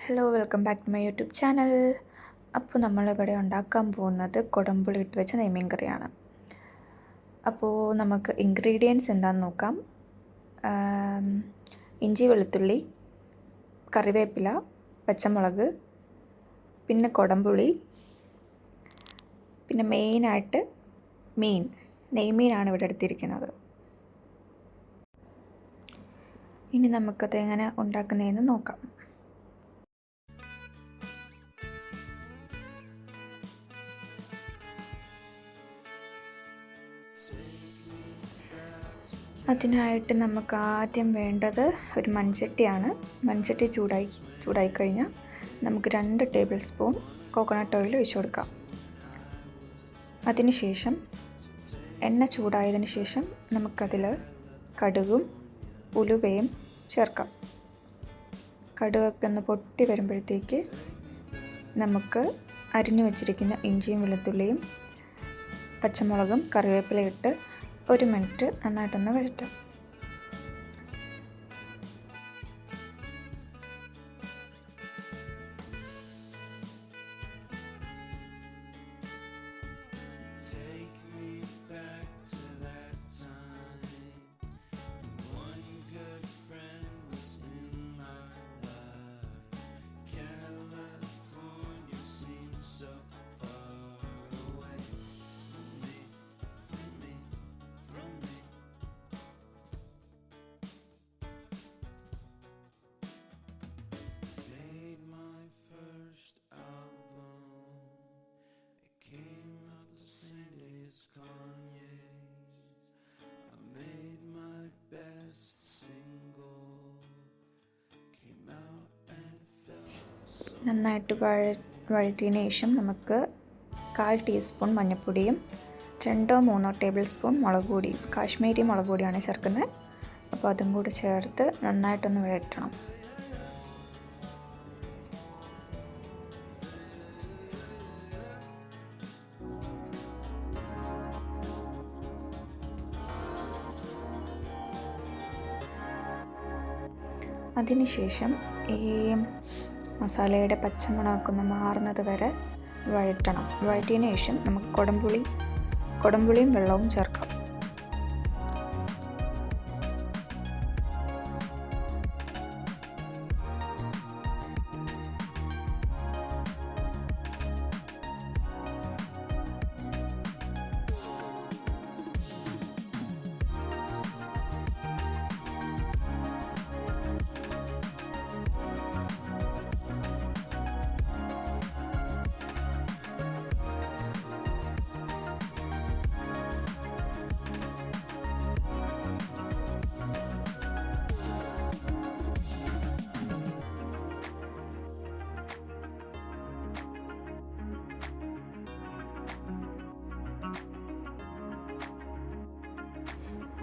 Hello, welcome back to my YouTube channel. അപ്പോൾ നമ്മളിവിടെ ഉണ്ടാക്കാൻ പോകുന്നത് കുടംപുളി ഇട്ട് വെച്ച നെയ്മീൻ കറിയാണ്. അപ്പോൾ നമുക്ക് ഇൻഗ്രീഡിയൻസ് എന്താണെന്ന് നോക്കാം. ഇഞ്ചി, വെളുത്തുള്ളി, കറിവേപ്പില, പച്ചമുളക്, പിന്നെ കുടംപുളി, പിന്നെ മെയിനായിട്ട് നെയ്മീനാണ് ഇവിടെ എടുത്തിരിക്കുന്നത്. ഇനി നമുക്കത് എങ്ങനെ ഉണ്ടാക്കുന്നതെന്ന് നോക്കാം. അതിനായിട്ട് നമുക്ക് ആദ്യം വേണ്ടത് ഒരു മൺചട്ടിയാണ്. മൺചട്ടി ചൂടായി കഴിഞ്ഞാൽ നമുക്ക് 2 ടേബിൾ സ്പൂൺ കോക്കനട്ട് ഓയിൽ ഒഴിച്ചു കൊടുക്കാം. അതിനുശേഷം എണ്ണ ചൂടായതിന് ശേഷം നമുക്കതിൽ കടുകും ഉലുവയും ചേർക്കാം. കടുകൊക്കെ ഒന്ന് പൊട്ടി വരുമ്പോഴത്തേക്ക് നമുക്ക് അരിഞ്ഞു വച്ചിരിക്കുന്ന ഇഞ്ചിയും വെളുത്തുള്ളിയും പച്ചമുളകും കറിവേപ്പിലയും ഇട്ട് 1 മിനിറ്റ് നന്നായിട്ടൊന്ന് വഴറ്റാം. നന്നായിട്ട് വഴറ്റിയതിന് ശേഷം നമുക്ക് 1/4 ടീസ്പൂൺ മഞ്ഞൾപ്പൊടിയും 2-3 ടേബിൾ സ്പൂൺ മുളക് പൊടിയും, കാശ്മീരി മുളക് പൊടിയാണ് ചേർക്കുന്നത്. അപ്പോൾ അതും കൂടി ചേർത്ത് നന്നായിട്ടൊന്ന് വഴറ്റണം. അതിനുശേഷം ഈ മസാലയുടെ പച്ചമണമൊക്കെ ഒന്ന് മാറുന്നത് വരെ വഴറ്റണം. വഴറ്റിയതിന് ശേഷം നമുക്ക് കുടംപുളിയും വെള്ളവും ചേർക്കാം.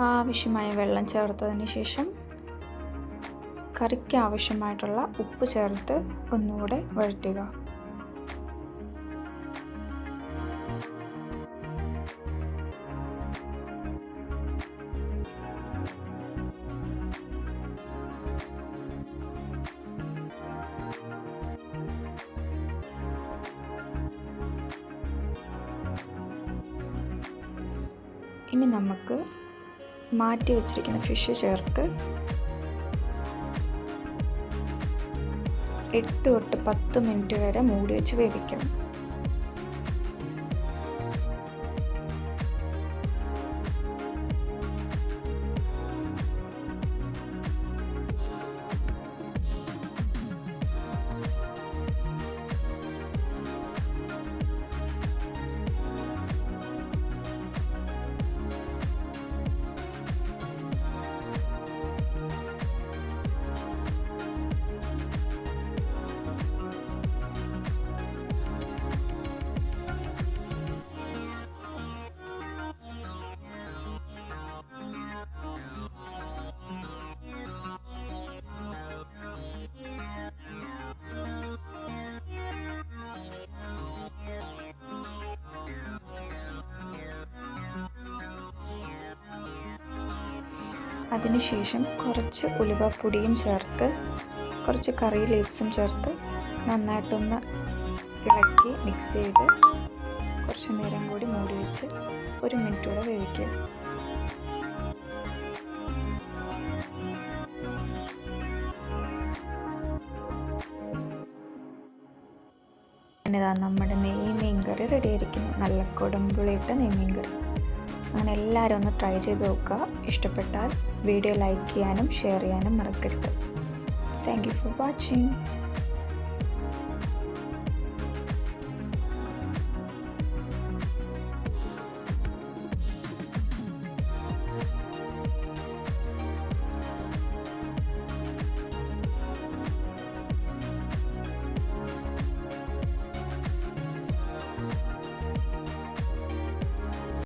ആവശ്യമായ വെള്ളം ചേർത്തതിന് ശേഷം കറിക്ക് ആവശ്യമായിട്ടുള്ള ഉപ്പ് ചേർത്ത് ഒന്നുകൂടെ വഴറ്റുക. ഇനി നമുക്ക് മാറ്റി വെച്ചിരിക്കുന്ന ഫിഷ് ചേർത്ത് 8 തൊട്ട് 10 മിനിറ്റ് വരെ മൂടി വെച്ച് വേവിക്കണം. അതിനുശേഷം കുറച്ച് ഉലുവപ്പൊടിയും ചേർത്ത് കുറച്ച് കറി ലീവ്സും ചേർത്ത് നന്നായിട്ടൊന്ന് ഇളക്കി മിക്സ് ചെയ്ത് കുറച്ച് നേരം കൂടി മൂടി വെച്ച് 1 മിനിറ്റ് കൂടെ വേവിക്കുക. ഇതാ നമ്മുടെ നെയ്മീൻ കറി റെഡി ആയിരിക്കുന്നു. നല്ല കുടംപുളിയിട്ട നെയ്മീൻ കറി. അങ്ങനെ എല്ലാവരും ഒന്ന് ട്രൈ ചെയ്ത് നോക്കുക. ഇഷ്ടപ്പെട്ടാൽ വീഡിയോ ലൈക്ക് ചെയ്യാനും ഷെയർ ചെയ്യാനും മറക്കരുത്. Thank you for watching.